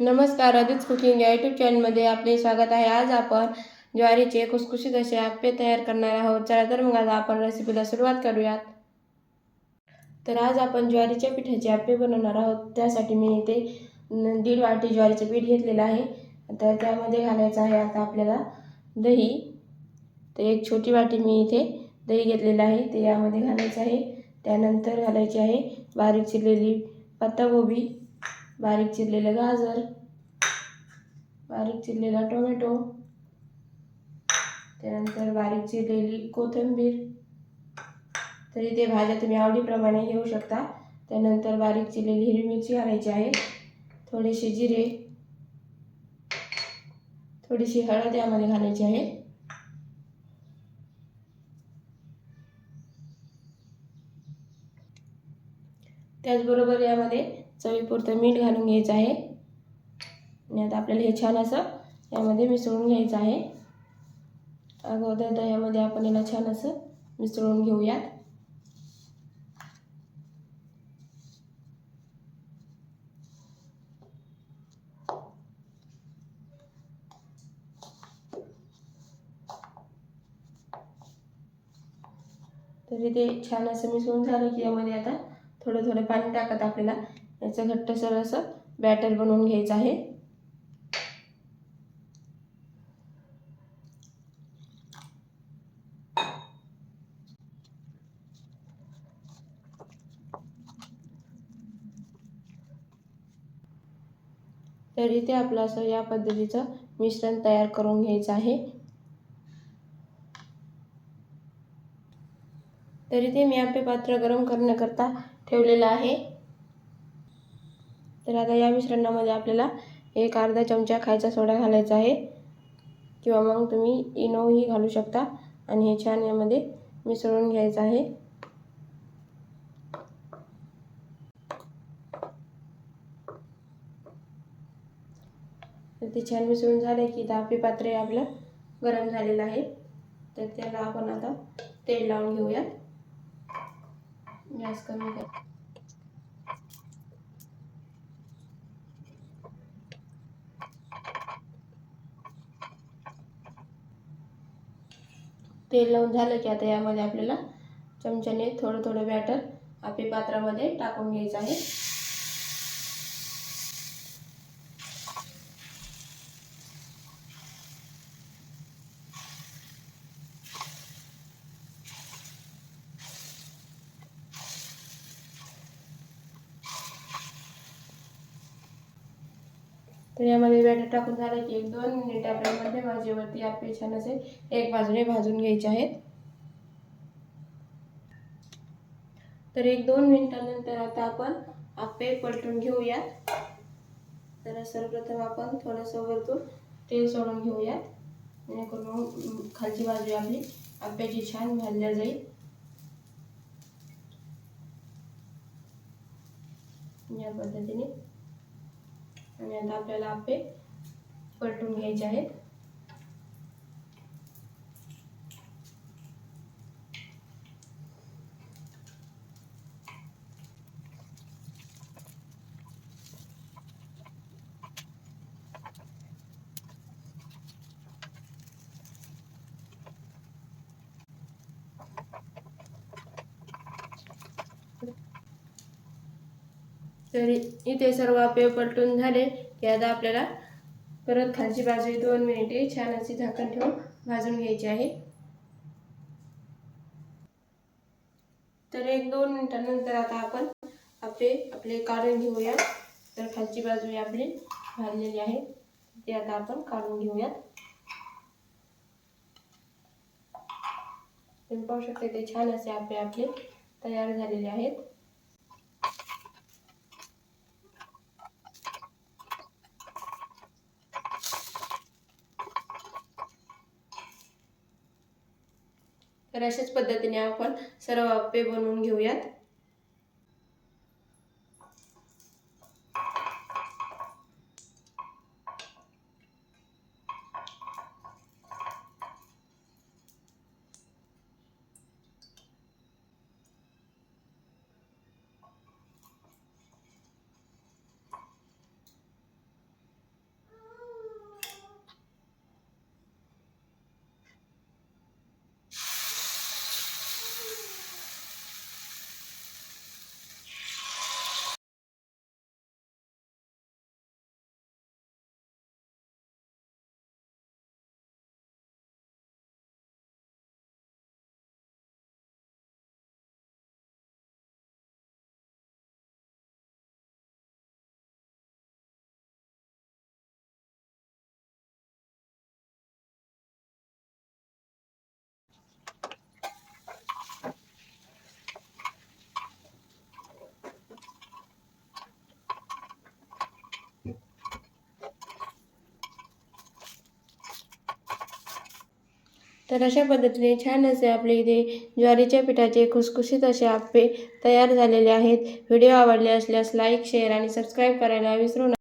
नमस्कार, आदित्य कुकिंग या यूट्यूब चॅनलमध्ये आपले स्वागत आहे। आज आपण ज्वारीचे खुसखुशीत असे आप्पे तयार करणार आहोत। चला तर मग आज आपण रेसिपीला सुरुवात करूयात। तर आज आपण ज्वारीच्या पिठाचे आप्पे बनवणार आहोत। त्यासाठी मी इथे 1.5 वाटी ज्वारीचे पीठ घेतलेलं आहे। तर त्यामध्ये घालायचं आहे आता आपल्याला दही। तर एक छोटी वाटी मी इथे दही घेतलेलं आहे, ते यामध्ये घालायचं आहे। त्यानंतर घालायची आहे बारीक चिरलेली पत्ताकोबी, बारीक चिरलेलं गाजर, बारीक चिरलेला टोमॅटो, त्यानंतर बारीक चिरलेली कोथिंबीर। तर इथे भाज्या तुम्ही आवडीप्रमाणे घेऊ शकता। त्यानंतर बारीक चिरलेली हिरवी मिरची घालायची आहे, थोडेसे जिरे, थोडीशी हळद यामध्ये घालायची आहे। त्याचबरोबर यामध्ये चवीपुरतं मीठ घालून घ्यायचं आहे आणि आता आपल्याला हे छान असं यामध्ये मिसळून घ्यायचं आहे। अगोदर दह्यामध्ये आपण याला छान असं मिसळून घेऊयात। तर इथे छान असं मिसळून झालं की यामध्ये आता थोडं थोडं पाणी टाकत आपल्याला याचं घट्टसर असं बॅटर बनवून घ्यायचं आहे। तर इथे आपलं असं या पद्धतीचं मिश्रण तयार करून घ्यायचं आहे। तर इथे मी आप्पे पात्र गरम करण्याकरता ठेवलेलं आहे। तर आता या मिश्रणामध्ये आपल्याला एक अर्धा चमचा खायचा सोडा घालायचा आहे, किंवा मग तुम्ही इनोही घालू शकता आणि हे छान यामध्ये मिसळून घ्यायचं आहे। तर ते छान मिसळून झाले की आप्पे पात्र आपलं गरम झालेलं आहे। तर त्याला आपण आता तेल लावून घेऊयात। गॅस कमी कर। तेल लावून झालं की आता यामध्ये आपल्याला चमच्याने थोडं थोडं बॅटर आप्पे पात्रामध्ये टाकून घ्यायचं आहे। तर यामध्ये बॅटर टाकून झालं की 1-2 मिनिट आपल्याला मध्यम आचेवरती आप्पे छान असे एक बाजूने भाजून घ्यायचे आहेत। तर 1-2 मिनिटांनंतर आता आपण आप्पे पलटून घेऊयात। तर सर्वप्रथम आपण थोडंसं वरतून तेल सोडून घेऊयात, जेणेकरून खालची बाजू आपली आप्याची छान भाजल्या जाईल। या पद्धतीने आणि आता आपल्याला आप्पे पलटून घ्यायचे आहेत। तर इथे सर्व आप्पे पलटून झाले की आता आपल्याला परत खालची बाजू 2 मिनिटे छान अशी झाकण ठेवून भाजून घ्यायची आहे। तर 1-2 मिनिटांनंतर आता आपण आप्पे आपले काढून घेऊया। तर खालची बाजू आपली भाजलेली आहे, ते आता आपण काढून घेऊयात। तुम्ही पाहू शकता ते छान असे आप्पे आपले तयार झालेले आहेत। तर अशाच पद्धतीने आपण सर्व आप्पे बनवून घेऊयात। तर अशा पद्धतीने छान असे आपले इथे ज्वारीच्या पिठाचे खुसखुशीत असे आप्पे तयार झालेले आहेत. व्हिडिओ आवडले असल्यास लाईक, शेअर आणि सबस्क्राईब करायला विसरू नका.